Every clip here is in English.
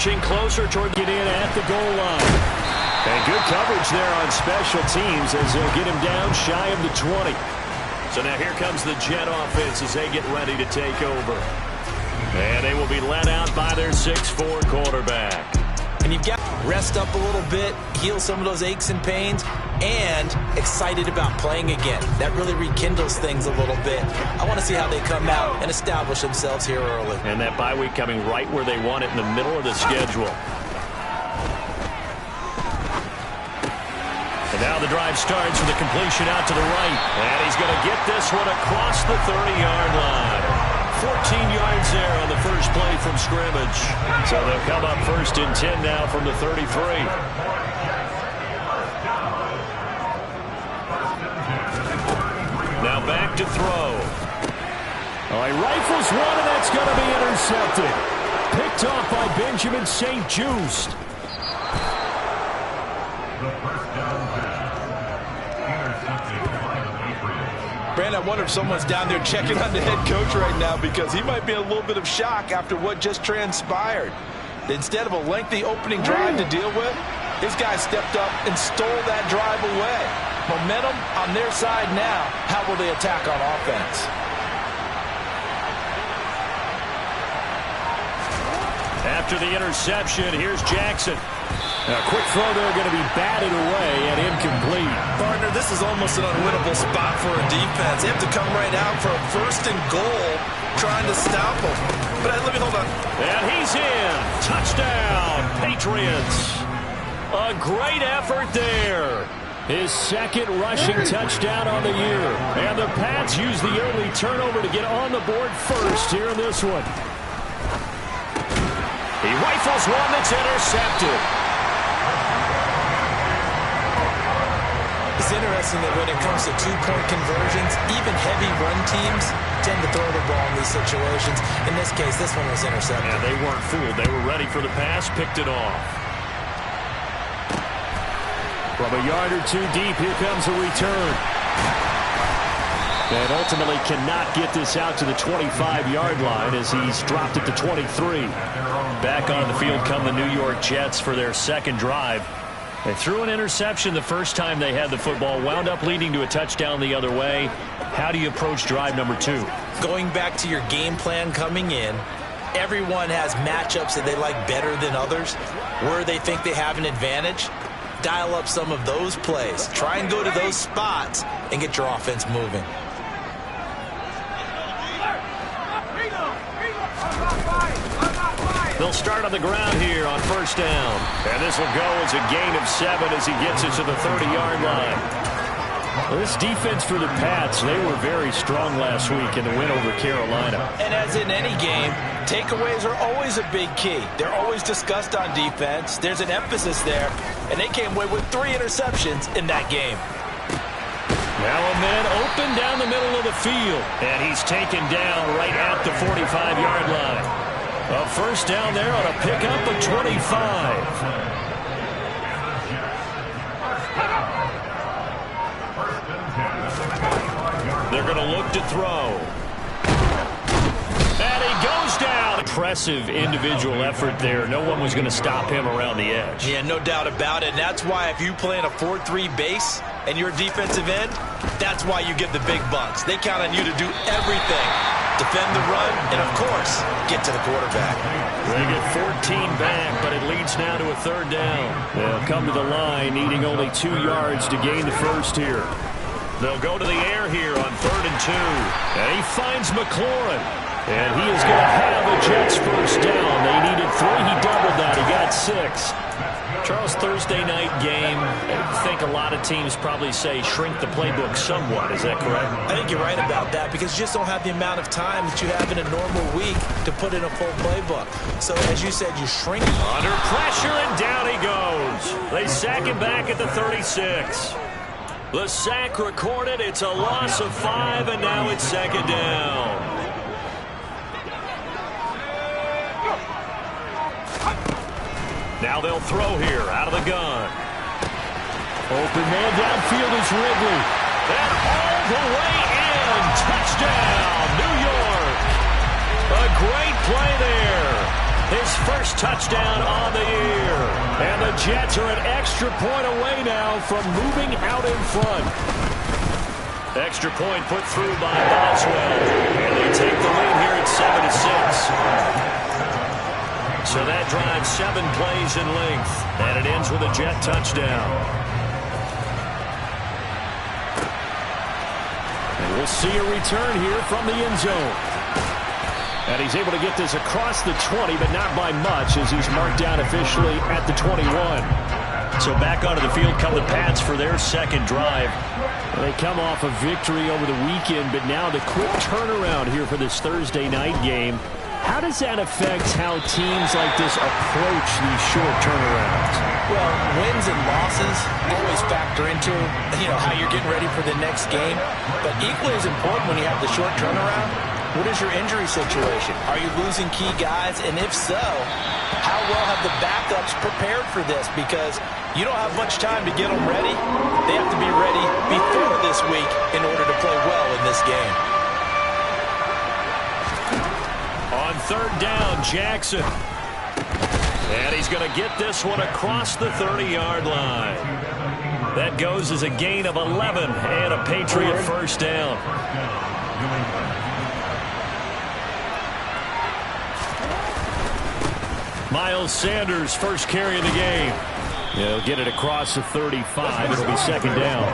Marching closer toward get in at the goal line. And good coverage there on special teams as they'll get him down shy of the 20. So now here comes the Jet offense as they get ready to take over. And they will be led out by their 6'4" quarterback. And you've got to rest up a little bit, heal some of those aches and pains, and excited about playing again. That really rekindles things a little bit. I want to see how they come out and establish themselves here early. And that bye week coming right where they want it in the middle of the schedule. And now the drive starts with a completion out to the right. And he's going to get this one across the 30-yard line. 14 yards there on the first play from scrimmage. So they'll come up 1st and 10 now from the 33. Now back to throw. Oh, he rifles one, and that's going to be intercepted. Picked off by Benjamin St. Just. Brandon, I wonder if someone's down there checking on the head coach right now because he might be in a little bit of shock after what just transpired. Instead of a lengthy opening drive to deal with, this guy stepped up and stole that drive away. Momentum on their side now. How will they attack on offense? After the interception, here's Jackson. A quick throw there going to be batted away and incomplete. Partner, this is almost an unwinnable spot for a defense. They have to come right out for a 1st and goal trying to stop them. But let me hold on. And he's in. Touchdown, Patriots. A great effort there. His 2nd rushing touchdown on the year. And the Pats use the early turnover to get on the board first here in this one. He rifles one that's intercepted. It's interesting that when it comes to 2-point conversions, even heavy run teams tend to throw the ball in these situations. In this case, this one was intercepted. Yeah, they weren't fooled. They were ready for the pass, picked it off. From a yard or two deep, here comes a return. And ultimately cannot get this out to the 25-yard line as he's dropped it to 23. Back on the field come the New York Jets for their 2nd drive. They threw an interception the first time they had the football, wound up leading to a touchdown the other way. How do you approach drive number 2? Going back to your game plan coming in, everyone has matchups that they like better than others, where they think they have an advantage. Dial up some of those plays. Try and go to those spots and get your offense moving. They'll start on the ground here on 1st down. And this will go as a gain of 7 as he gets it to the 30-yard line. Well, this defense for the Pats, they were very strong last week in the win over Carolina. And as in any game, takeaways are always a big key. They're always discussed on defense. There's an emphasis there. And they came away with 3 interceptions in that game. Now a man open down the middle of the field. And he's taken down right at the 45-yard line. A 1st down there on a pickup of 25. They're going to look to throw. And he goes down. Impressive individual effort there. No one was going to stop him around the edge. Yeah, no doubt about it. And that's why if you play in a 4-3 base and you're a defensive end, that's why you get the big bucks. They count on you to do everything. Defend the run, and of course, get to the quarterback. They get 14 back, but it leads now to a 3rd down. They'll come to the line, needing only 2 yards to gain the 1st here. They'll go to the air here on 3rd and 2. And he finds McLaurin. And he is going to have a Jets 1st down. They needed 3. He doubled that. He got 6. Charles, Thursday night game, I think a lot of teams probably say shrink the playbook somewhat. Is that correct? I think you're right about that because you just don't have the amount of time that you have in a normal week to put in a full playbook. So, as you said, you shrink. Under pressure, and down he goes. They sack him back at the 36. The sack recorded. It's a loss of 5, and now it's 2nd down. Now they'll throw here out of the gun. Open man downfield is Ridley. And all the way in. Touchdown, New York. A great play there. His first touchdown on the year. And the Jets are an extra point away now from moving out in front. Extra point put through by Boswell. And they take the lead here at 7-6. So that drives 7 plays in length. And it ends with a Jet touchdown. And we'll see a return here from the end zone. And he's able to get this across the 20, but not by much, as he's marked down officially at the 21. So back onto the field come the Pats for their second drive. They come off a victory over the weekend, but now the quick turnaround here for this Thursday night game. How does that affect how teams like this approach these short turnarounds? Well, wins and losses always factor into, how you're getting ready for the next game. But equally as important when you have the short turnaround, what is your injury situation? Are you losing key guys? And if so, how well have the backups prepared for this? Because you don't have much time to get them ready. They have to be ready before this week in order to play well in this game. On third down, Jackson. And he's going to get this one across the 30-yard line. That goes as a gain of 11 and a Patriot first down. Miles Sanders, first carry of the game. He'll get it across the 35. It'll be second down.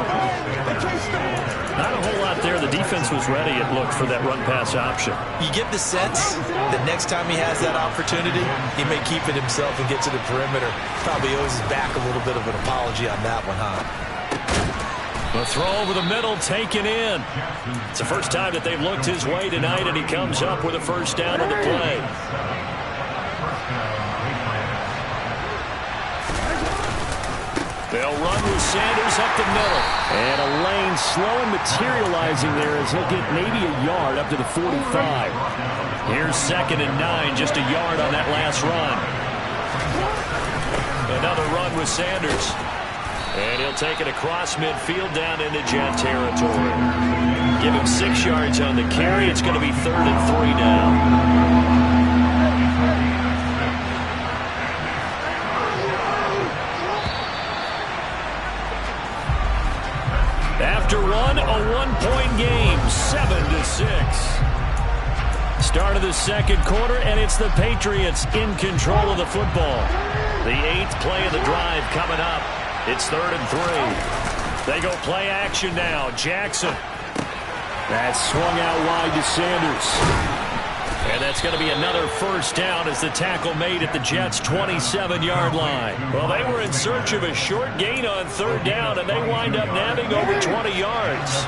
Not a whole lot there. The defense was ready, it looked, for that run-pass option. You get the sense that next time he has that opportunity, he may keep it himself and get to the perimeter. Probably owes his back a little bit of an apology on that one, huh? The throw over the middle, taken in. It's the first time that they've looked his way tonight, and he comes up with a first down on the play. They'll run with Sanders up the middle. And a lane slow and materializing there as he'll get maybe a yard up to the 45. Here's 2nd and 9, just a yard on that last run. Another run with Sanders. And he'll take it across midfield down into Jet territory. Give him 6 yards on the carry. It's going to be 3rd and 3 now. After a one-point game, 7-6. Start of the second quarter, and it's the Patriots in control of the football. The 8th play of the drive coming up. It's 3rd and 3. They go play action now. Jackson. That's swung out wide to Sanders. And that's going to be another first down as the tackle made at the Jets' 27-yard line. Well, they were in search of a short gain on 3rd down, and they wind up nabbing over 20 yards.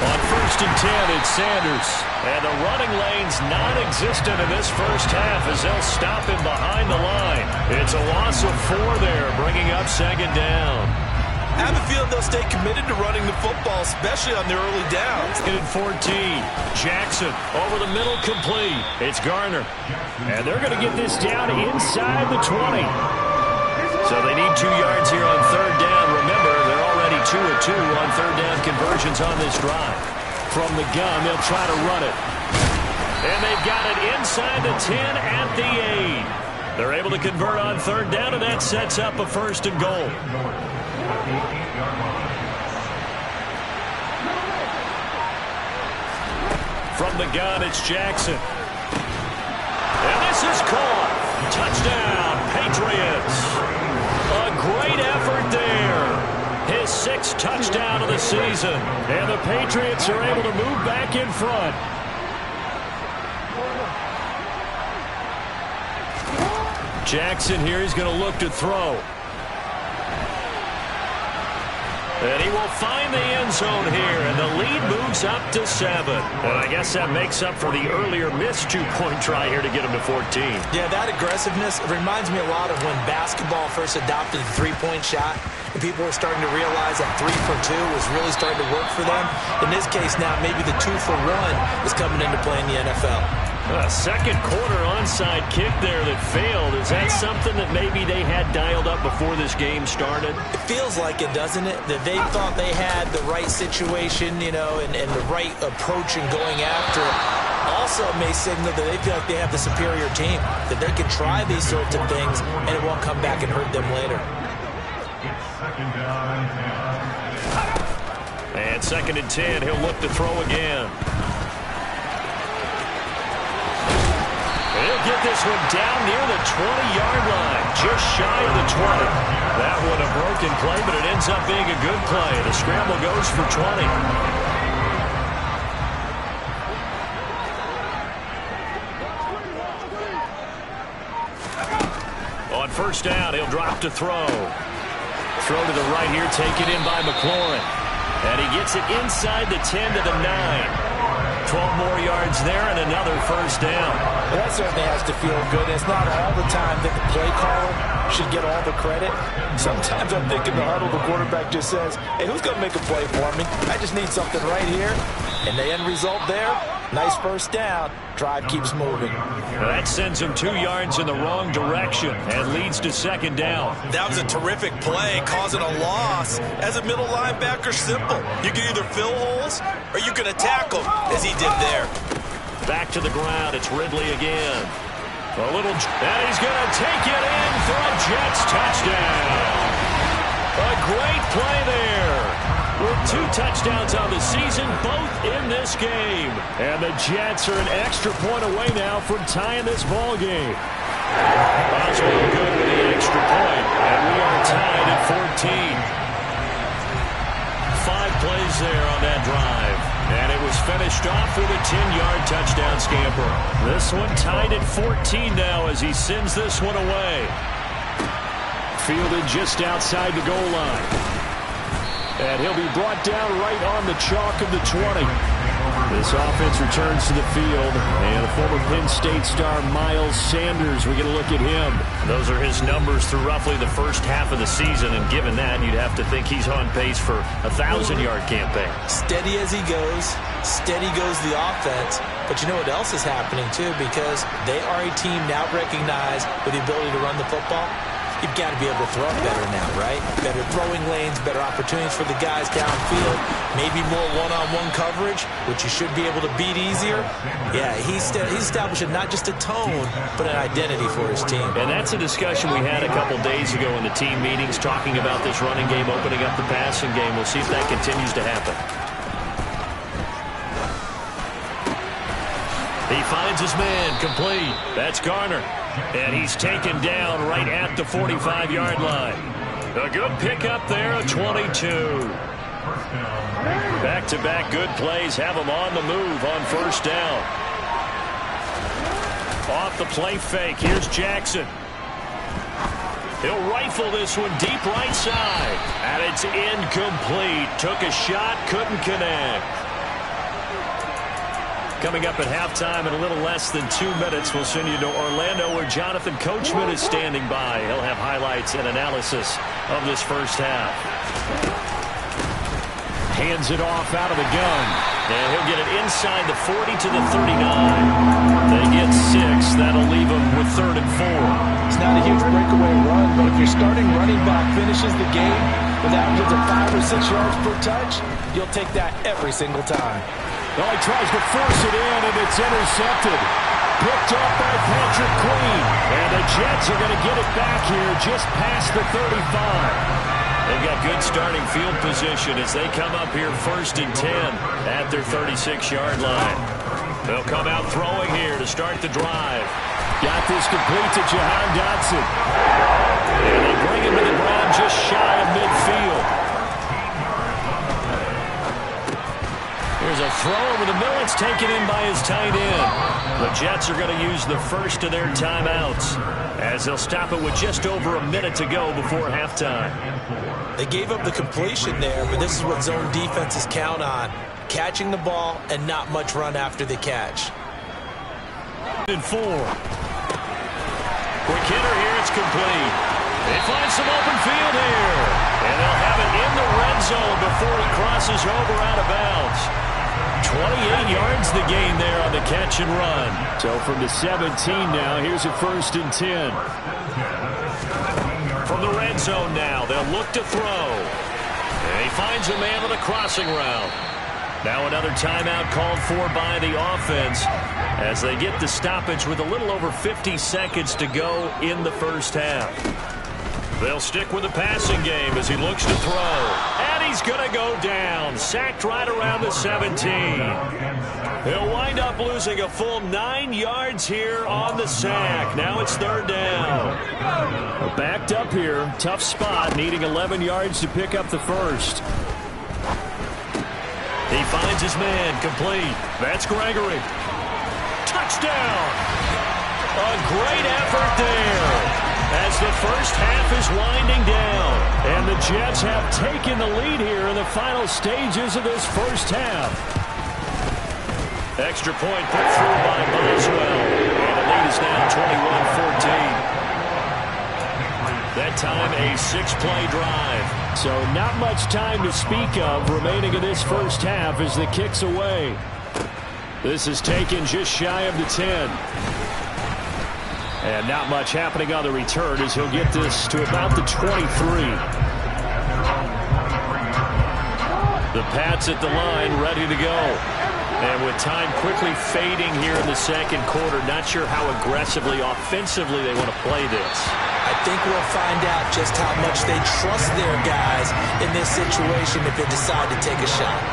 On 1st and 10, it's Sanders. And the running lane's non-existent in this first half as they'll stop him behind the line. It's a loss of 4 there, bringing up 2nd down. I have a feeling they'll stay committed to running the football, especially on their early downs. In 14, Jackson over the middle, complete. It's Garner. And they're going to get this down inside the 20. So they need 2 yards here on 3rd down. Remember, they're already 2 of 2 on 3rd down conversions on this drive. From the gun, they'll try to run it. And they've got it inside the 10 at the 8. They're able to convert on 3rd down, and that sets up a 1st and goal. From the gun, it's Jackson. And this is caught. Touchdown, Patriots. A great effort there. His 6th touchdown of the season. And the Patriots are able to move back in front. Jackson here, he's going to look to throw. And he will find the end zone here, and the lead moves up to 7. And I guess that makes up for the earlier missed 2-point try here to get him to 14. Yeah, that aggressiveness reminds me a lot of when basketball first adopted the three-point shot, and people were starting to realize that 3 for 2 was really starting to work for them. In this case now, maybe the 2 for 1 is coming into play in the NFL. A second quarter onside kick there that failed. Is that something that maybe they had dialed up before this game started? It feels like it, doesn't it? That they thought they had the right situation, you know, and the right approach in going after it. Also may signal that they feel like they have the superior team, that they can try these sorts of things and it won't come back and hurt them later. And 2nd and 10, he'll look to throw again. He'll get this one down near the 20-yard line, just shy of the 20. That one a broken play, but it ends up being a good play. The scramble goes for 20. On 1st down, he'll drop to throw. Throw to the right here, taken in by McLaurin. And he gets it inside the 10 to the 9. 12 more yards there and another 1st down. Well, that certainly has to feel good. It's not all the time that the play caller should get all the credit. Sometimes I'm thinking the huddle, the quarterback just says, hey, who's going to make a play for me? I just need something right here. And the end result there, nice 1st down. Drive keeps moving. That sends him 2 yards in the wrong direction and leads to 2nd down. That was a terrific play, causing a loss. As a middle linebacker, simple. You can either fill holes or you can attack them, as he did there. Back to the ground. It's Ridley again. And he's going to take it in for a Jets touchdown. A great play there. With 2 touchdowns on the season, both in this game. And the Jets are an extra point away now from tying this ball game. Oswald good with the extra point, and we are tied at 14. 5 plays there on that drive. And it was finished off with a 10-yard touchdown scamper. This one tied at 14 now as he sends this one away. Fielded just outside the goal line. And he'll be brought down right on the chalk of the 20. This offense returns to the field. And the former Penn State star Miles Sanders, we're going to look at him. Those are his numbers through roughly the first half of the season. And given that, you'd have to think he's on pace for a 1,000-yard campaign. Steady as he goes. Steady goes the offense. But you know what else is happening, too? Because they are a team now recognized with the ability to run the football. You've got to be able to throw it better now, right? Better throwing lanes, better opportunities for the guys downfield, maybe more one-on-one coverage, which you should be able to beat easier. Yeah, he's establishing not just a tone, but an identity for his team. And that's a discussion we had a couple days ago in the team meetings, talking about this running game opening up the passing game. We'll see if that continues to happen. He finds his man, complete. That's Garner. And he's taken down right at the 45-yard line. A good pickup there, a 22. Back-to-back good plays have him on the move on 1st down. Off the play fake, here's Jackson. He'll rifle this one deep right side. And it's incomplete. Took a shot, couldn't connect. Coming up at halftime in a little less than 2 minutes, we'll send you to Orlando where Jonathan Coachman is standing by. He'll have highlights and analysis of this 1st half. Hands it off out of the gun. And he'll get it inside the 40 to the 39. They get 6. That'll leave them with 3rd and 4. It's not a huge breakaway run, but if your starting running back finishes the game with averages of 5 or 6 yards per touch, you'll take that every single time. Well, he tries to force it in, and it's intercepted. Picked up by Patrick Queen. And the Jets are going to get it back here just past the 35. They've got good starting field position as they come up here 1st and 10 at their 36-yard line. They'll come out throwing here to start the drive. Got this complete to Jahan Dotson. And they bring him to the ground just shy of midfield. Here's a throw over the middle. It's taken in by his tight end. The Jets are going to use the first of their timeouts as they'll stop it with just over a minute to go before halftime. They gave up the completion there, but this is what zone defenses count on. Catching the ball and not much run after the catch. And 4. Quick hitter here. It's complete. They find some open field here. And they'll have it in the red zone before he crosses over out of bounds. 28 yards the gain there on the catch and run. So from the 17 now, here's a 1st and 10. From the red zone now, they'll look to throw. And he finds a man with a crossing route. Now another timeout called for by the offense as they get the stoppage with a little over 50 seconds to go in the first half. They'll stick with the passing game as he looks to throw. And he's going to go down. Sacked right around the 17. He'll wind up losing a full 9 yards here on the sack. Now it's 3rd down. Backed up here. Tough spot. Needing 11 yards to pick up the first. He finds his man. Complete. That's Gregory. Touchdown. A great effort there as the first half is winding down. And the Jets have taken the lead here in the final stages of this first half. Extra point put through by Boswell. And the lead is now 21-14. That time a 6-play drive. So not much time to speak of remaining in this first half as the kick's away. This is taken just shy of the 10. And not much happening on the return as he'll get this to about the 23. The Pats at the line ready to go. And with time quickly fading here in the second quarter, not sure how aggressively, offensively they want to play this. I think we'll find out just how much they trust their guys in this situation if they decide to take a shot.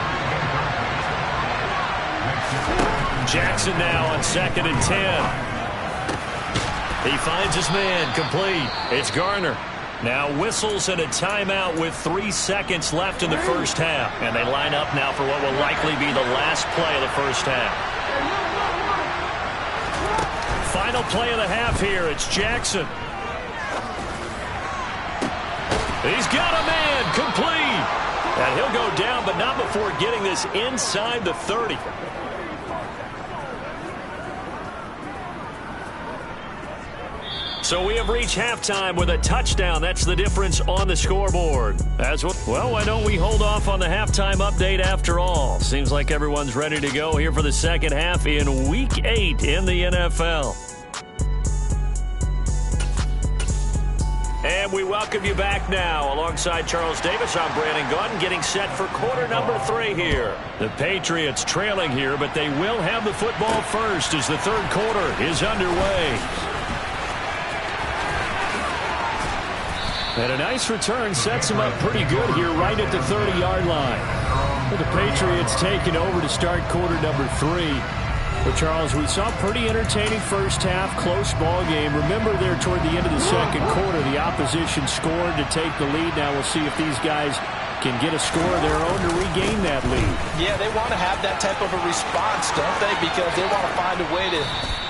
Jackson now on 2nd and 10. He finds his man. Complete. It's Garner. Now whistles and a timeout with 3 seconds left in the first half. And they line up now for what will likely be the last play of the first half. Final play of the half here. It's Jackson. He's got a man. Complete. And he'll go down, but not before getting this inside the 30. So we have reached halftime with a touchdown. That's the difference on the scoreboard. Well, why don't we hold off on the halftime update after all? Seems like everyone's ready to go here for the second half in Week 8 in the NFL. And we welcome you back now. Alongside Charles Davis, I'm Brandon Gaudin, getting set for quarter number 3 here. The Patriots trailing here, but they will have the football first as the third quarter is underway. And a nice return sets him up pretty good here right at the 30-yard line. With the Patriots taking over to start quarter number 3. But, Charles, we saw a pretty entertaining first half, close ball game. Remember there toward the end of the second quarter, the opposition scored to take the lead. Now we'll see if these guys can get a score of their own to regain that lead. Yeah, they want to have that type of a response, don't they? Because they want to find a way to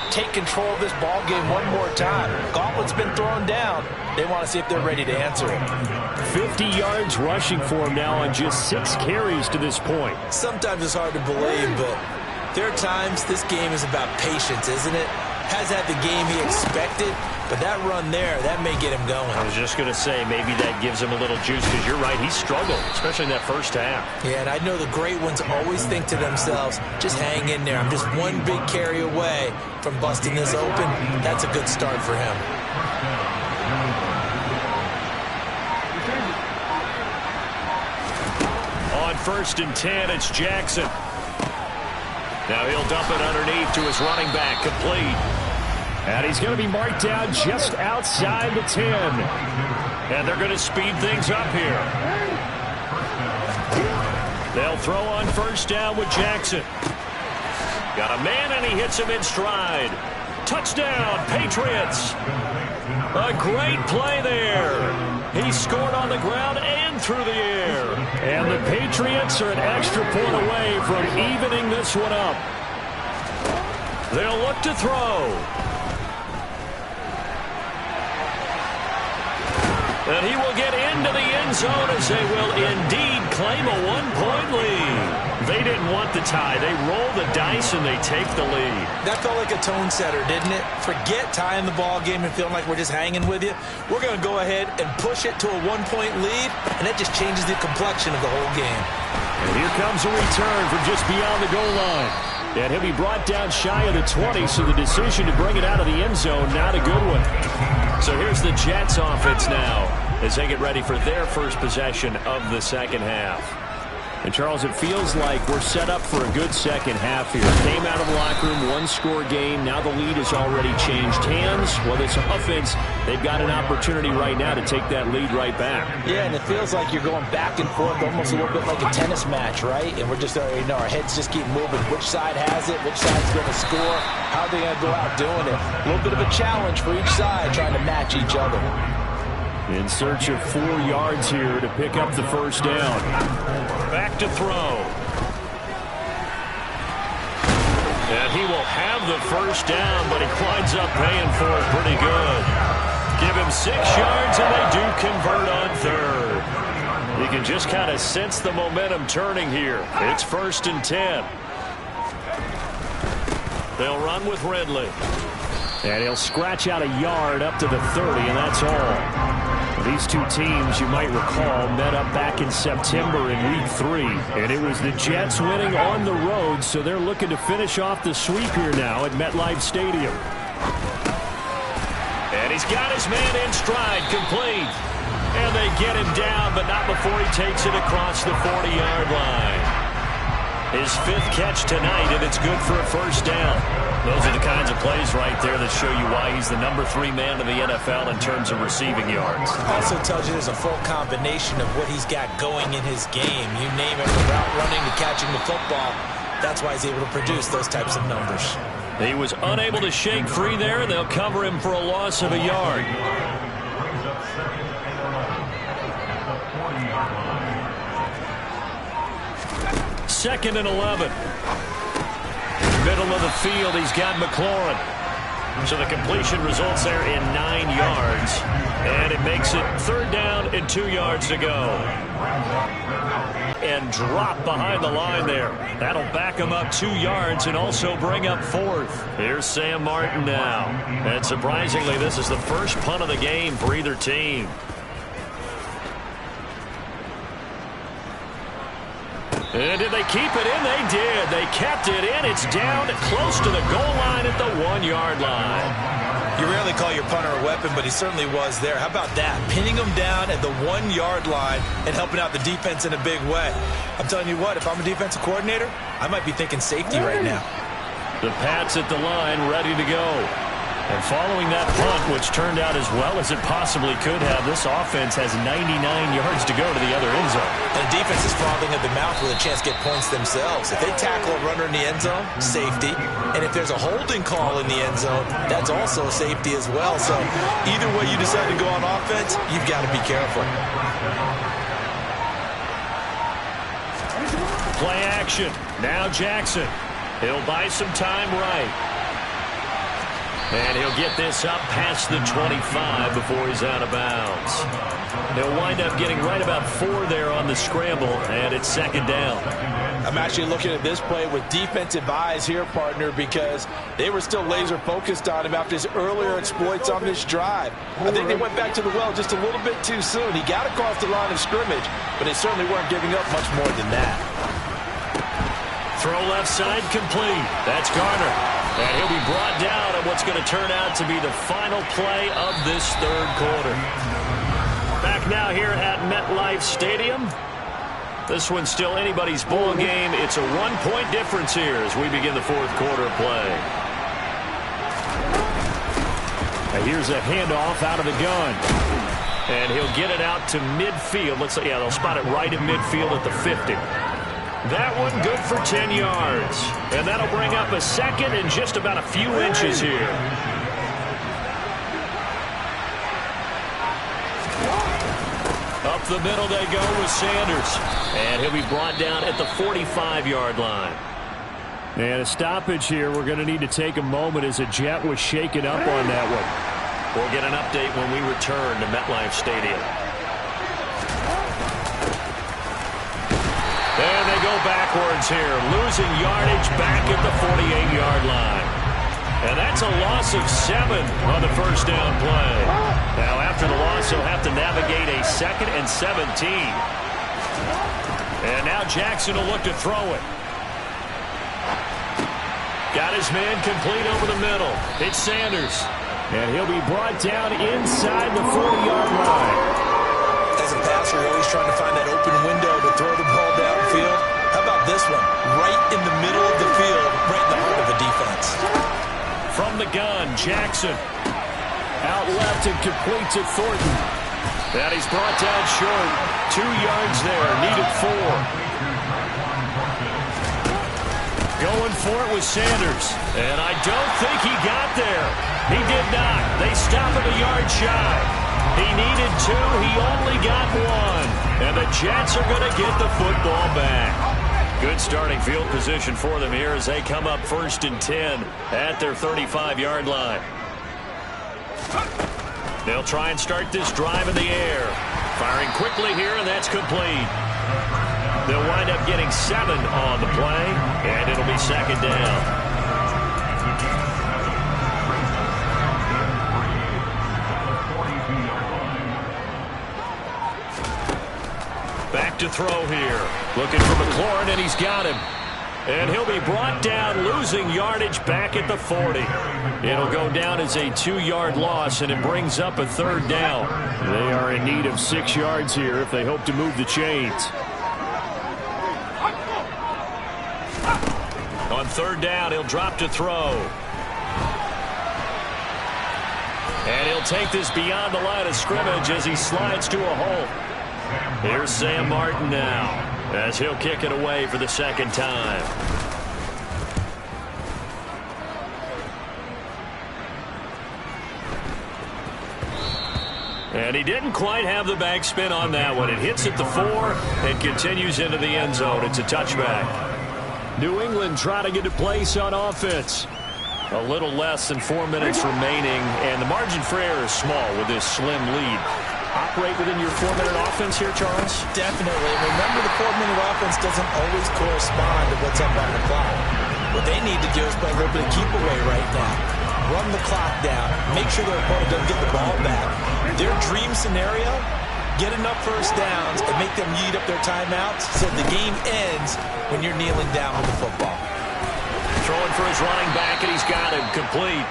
take control of this ball game one more time. Gauntlet's been thrown down. They want to see if they're ready to answer it. 50 yards rushing for him now on just 6 carries to this point. Sometimes it's hard to believe, but there are times this game is about patience, isn't it? Has had the game he expected, but that run there, that may get him going. I was just going to say, maybe that gives him a little juice, because you're right, he struggled, especially in that first half. Yeah, and I know the great ones always think to themselves, just hang in there. I'm just one big carry away from busting this open. That's a good start for him. On 1st and 10, it's Jackson. Now he'll dump it underneath to his running back, complete. And he's going to be marked down just outside the 10. And they're going to speed things up here. They'll throw on 1st down with Jackson. Got a man, and he hits him in stride. Touchdown, Patriots. A great play there. He scored on the ground and through the air. And the Patriots are an extra point away from evening this one up. They'll look to throw. And he will get into the end zone as they will indeed claim a 1-point lead. They didn't want the tie. They roll the dice and they take the lead. That felt like a tone setter, didn't it? Forget tying the ball game and feeling like we're just hanging with you. We're going to go ahead and push it to a 1-point lead, and that just changes the complexion of the whole game. And here comes a return from just beyond the goal line. And he'll be brought down shy of the 20, so the decision to bring it out of the end zone, not a good one. So here's the Jets offense now as they get ready for their first possession of the second half. And, Charles, it feels like we're set up for a good second half here. Came out of the locker room, one-score game. Now the lead has already changed hands. Well, this offense, they've got an opportunity right now to take that lead right back. Yeah, and it feels like you're going back and forth almost a little bit like a tennis match, right? And we're just, our heads just keep moving. Which side has it? Which side's going to score? How are they going to go out doing it? A little bit of a challenge for each side trying to match each other. In search of 4 yards here to pick up the first down. Back to throw. And he will have the first down, but he winds up paying for it pretty good. Give him 6 yards, and they do convert on third. You can just kind of sense the momentum turning here. It's 1st and 10. They'll run with Ridley. And he'll scratch out a yard up to the 30, and that's all. These two teams, you might recall, met up back in September in Week 3. And it was the Jets winning on the road, so they're looking to finish off the sweep here now at MetLife Stadium. And he's got his man in stride, complete. And they get him down, but not before he takes it across the 40-yard line. His 5th catch tonight, and it's good for a first down. Those are the kinds of plays right there that show you why he's the number 3 man in the NFL in terms of receiving yards. Also tells you there's a full combination of what he's got going in his game. You name it, from route running to catching the football. That's why he's able to produce those types of numbers. He was unable to shake free there. They'll cover him for a loss of a yard. Second and 11. Middle of the field, he's got McLaurin. So the completion results there in 9 yards. And it makes it 3rd down and 2 yards to go. And drop behind the line there. That'll back him up 2 yards and also bring up 4th. Here's Sam Martin now. And surprisingly, this is the first punt of the game for either team. And did they keep it in? They did. They kept it in. It's down close to the goal line at the 1-yard line. You rarely call your punter a weapon, but he certainly was there. How about that? Pinning him down at the 1-yard line and helping out the defense in a big way. I'm telling you what, if I'm a defensive coordinator, I might be thinking safety right now. The Pats at the line, ready to go. And following that punt, which turned out as well as it possibly could have, this offense has 99 yards to go to the other end zone. And the defense is frothing at the mouth with a chance to get points themselves. If they tackle a runner in the end zone, safety. And if there's a holding call in the end zone, that's also safety as well. So either way you decide to go on offense, you've got to be careful. Play action. Now Jackson. He'll buy some time right. And he'll get this up past the 25 before he's out of bounds. They'll wind up getting right about 4 there on the scramble, and it's 2nd down. I'm actually looking at this play with defensive eyes here, partner, because they were still laser focused on him after his earlier exploits on this drive. I think they went back to the well just a little bit too soon. He got across the line of scrimmage, but they certainly weren't giving up much more than that. Throw left side complete. That's Garner. And he'll be brought down at what's going to turn out to be the final play of this 3rd quarter. Back now here at MetLife Stadium. This one's still anybody's ball game. It's a 1-point difference here as we begin the 4th quarter of play. And here's a handoff out of the gun. And he'll get it out to midfield. Let's say, yeah, they'll spot it right at midfield at the 50. That one good for 10 yards. And that'll bring up a 2nd and just about a few inches here. Up the middle they go with Sanders. And he'll be brought down at the 45-yard line. And a stoppage here. We're going to need to take a moment as a Jet was shaken up on that one. We'll get an update when we return to MetLife Stadium. And they go backwards here, losing yardage back at the 48-yard line. And that's a loss of 7 on the first down play. Now, after the loss, he'll have to navigate a 2nd and 17. And now Jackson will look to throw it. Got his man complete over the middle. It's Sanders. And he'll be brought down inside the 40-yard line. As a passer, you're always trying to find that open window to throw the ball downfield. How about this one? Right in the middle of the field, right in the heart of the defense. From the gun, Jackson. Out left and complete to Thornton. And he's brought down short. 2 yards there, needed 4. Going for it with Sanders. And I don't think he got there. He did not. They stop him a yard shy. He needed 2. He only got 1. And the Jets are going to get the football back. Good starting field position for them here as they come up 1st and 10 at their 35-yard line. They'll try and start this drive in the air. Firing quickly here, and that's complete. They'll wind up getting 7 on the play, and it'll be 2nd down. Back to throw here. Looking for McLaurin, and he's got him. And he'll be brought down, losing yardage back at the 40. It'll go down as a 2-yard loss, and it brings up a 3rd down. They are in need of 6 yards here if they hope to move the chains. On 3rd down, he'll drop to throw. And he'll take this beyond the line of scrimmage as he slides to a hole. Here's Sam Martin now, as he'll kick it away for the 2nd time. And he didn't quite have the backspin on that one. It hits at the 4 and continues into the end zone. It's a touchback. New England trying to get a place on offense. A little less than 4 minutes remaining, and the margin for error is small with this slim lead. Operate within your 4-minute offense here, Charles? Definitely. Remember, the 4-minute offense doesn't always correspond to what's up on the clock. What they need to do is play a little bit of keep away right now. Run the clock down. Make sure their opponent doesn't get the ball back. Their dream scenario, get enough first downs and make them eat up their timeouts so the game ends when you're kneeling down with the football. Throwing for his running back, and he's got him complete.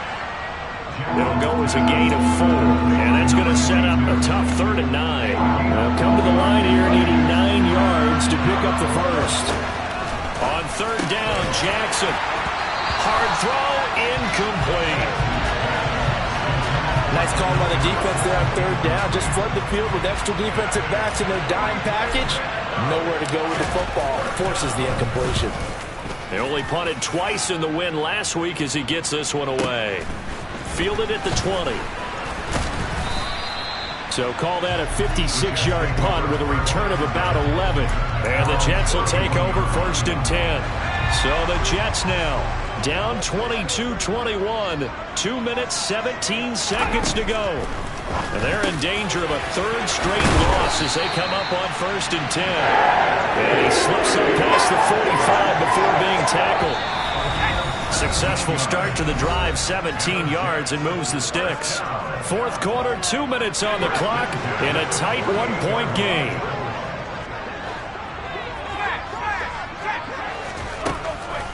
It'll go as a gain of 4, and that's going to set up a tough 3rd and 9. They'll come to the line here needing 9 yards to pick up the first. On 3rd down, Jackson. Hard throw, incomplete. Nice call by the defense there on 3rd down. Just flood the field with extra defensive backs in their dime package. Nowhere to go with the football. Forces the incompletion. They only punted twice in the win last week as he gets this one away. Fielded at the 20. So call that a 56-yard punt with a return of about 11. And the Jets will take over 1st and 10. So the Jets now down 22-21. 2 minutes, 17 seconds to go. And they're in danger of a 3rd straight loss as they come up on 1st and 10. And he slips up past the 45 before being tackled. Successful start to the drive, 17 yards, and moves the sticks. 4th quarter, 2 minutes on the clock in a tight 1-point game.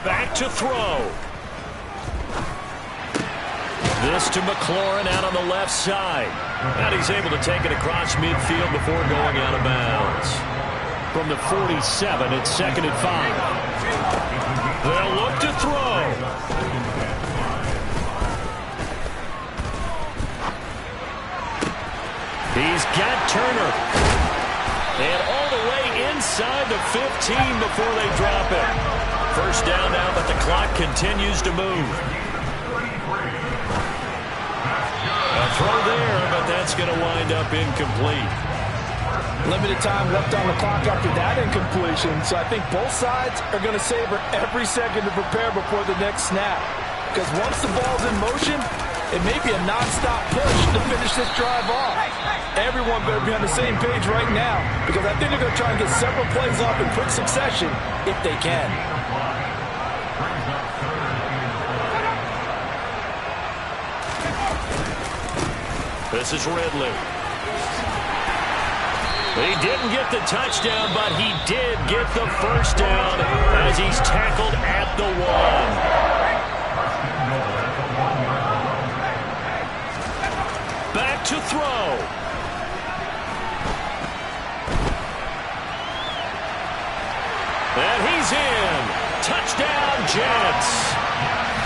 Back to throw. This to McLaurin out on the left side. And he's able to take it across midfield before going out of bounds. From the 47, it's 2nd and 5. They'll look to throw. He's got Turner. And all the way inside the 15 before they drop it. 1st down now, but the clock continues to move. A throw there, but that's going to wind up incomplete. Limited time left on the clock after that incompletion, so I think both sides are going to savor every second to prepare before the next snap. Because once the ball's in motion, it may be a non-stop push to finish this drive off. Everyone better be on the same page right now, because I think they're going to try and get several plays off in quick succession if they can. This is Ridley. He didn't get the touchdown, but he did get the first down as he's tackled at the 1. Back to throw. And he's in. Touchdown, Jets.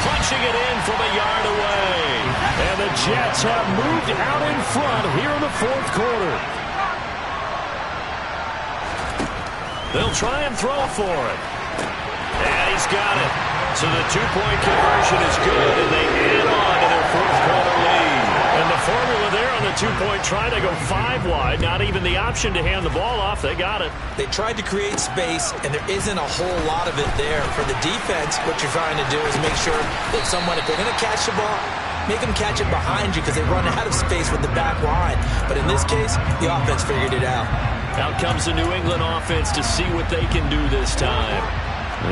Punching it in from a yard away. And the Jets have moved out in front here in the fourth quarter. They'll try and throw for it. And he's got it. So the two-point conversion is good, and they add on to their fourth quarter lead. And the formula there on the two-point try to go 5 wide. Not even the option to hand the ball off. They got it. They tried to create space, and there isn't a whole lot of it there. For the defense, what you're trying to do is make sure that someone, if they're going to catch the ball, make them catch it behind you because they run out of space with the back line. But in this case, the offense figured it out. Out comes the New England offense to see what they can do this time.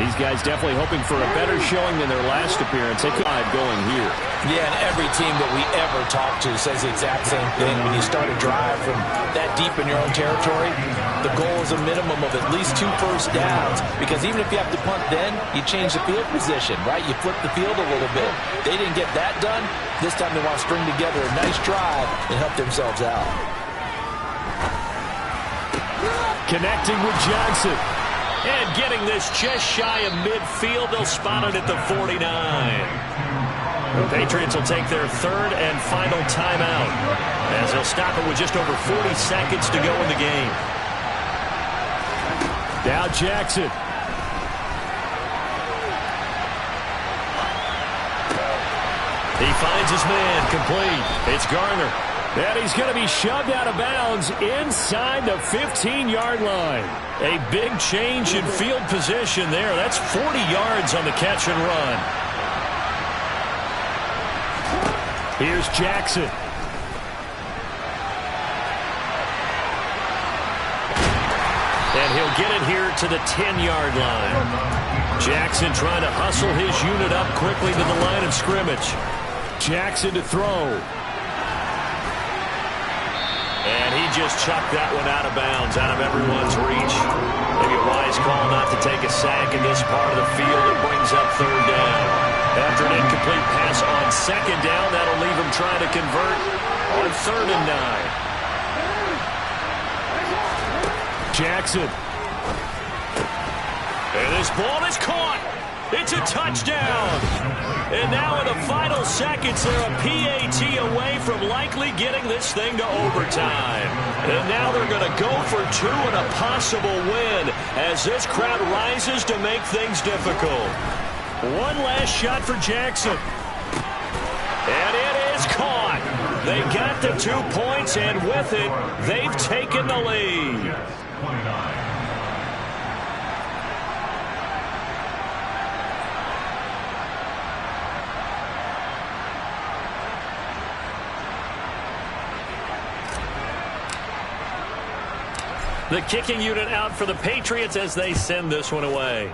These guys definitely hoping for a better showing than their last appearance. They could have going here. Yeah, and every team that we ever talk to says the exact same thing. When you start a drive from that deep in your own territory, the goal is a minimum of at least 2 first downs. Because even if you have to punt then, you change the field position, right? You flip the field a little bit. They didn't get that done. This time they want to string together a nice drive and help themselves out. Connecting with Johnson. And getting this just shy of midfield. They'll spot it at the 49. The Patriots will take their third and final timeout as they'll stop it with just over 40 seconds to go in the game. Now Jackson. He finds his man, complete. It's Garner. And he's going to be shoved out of bounds inside the 15-yard line. A big change in field position there. That's 40 yards on the catch and run. Here's Jackson. And he'll get it here to the 10-yard line. Jackson trying to hustle his unit up quickly to the line of scrimmage. Jackson to throw. And he just chucked that one out of bounds, out of everyone's reach. Maybe a wise call not to take a sack in this part of the field. It brings up third down. After an incomplete pass on second down, that'll leave him trying to convert on 3rd and 9. Jackson. And this ball is caught. It's a touchdown. And now in the final seconds, they're a PAT away from likely getting this thing to overtime. And now they're going to go for 2 and a possible win as this crowd rises to make things difficult. One last shot for Jackson. And it is caught. They got the 2 points, and with it, they've taken the lead. The kicking unit out for the Patriots as they send this one away.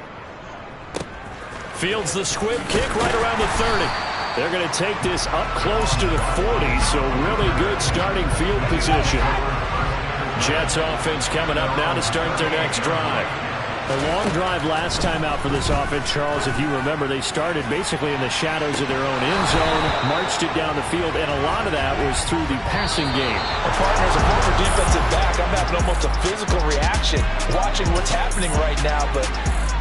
Fields the squib kick right around the 30. They're going to take this up close to the 40, so really good starting field position. Jets offense coming up now to start their next drive. A long drive last time out for this offense, Charles. If you remember, they started basically in the shadows of their own end zone, marched it down the field, and a lot of that was through the passing game. And partners, a former defensive back, I'm having almost a physical reaction watching what's happening right now, but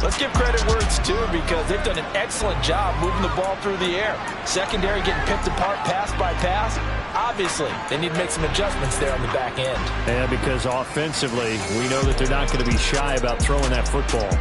let's give credit where it's due because they've done an excellent job moving the ball through the air. Secondary getting picked apart pass by pass. Obviously, they need to make some adjustments there on the back end. And because offensively, we know that they're not going to be shy about throwing that football.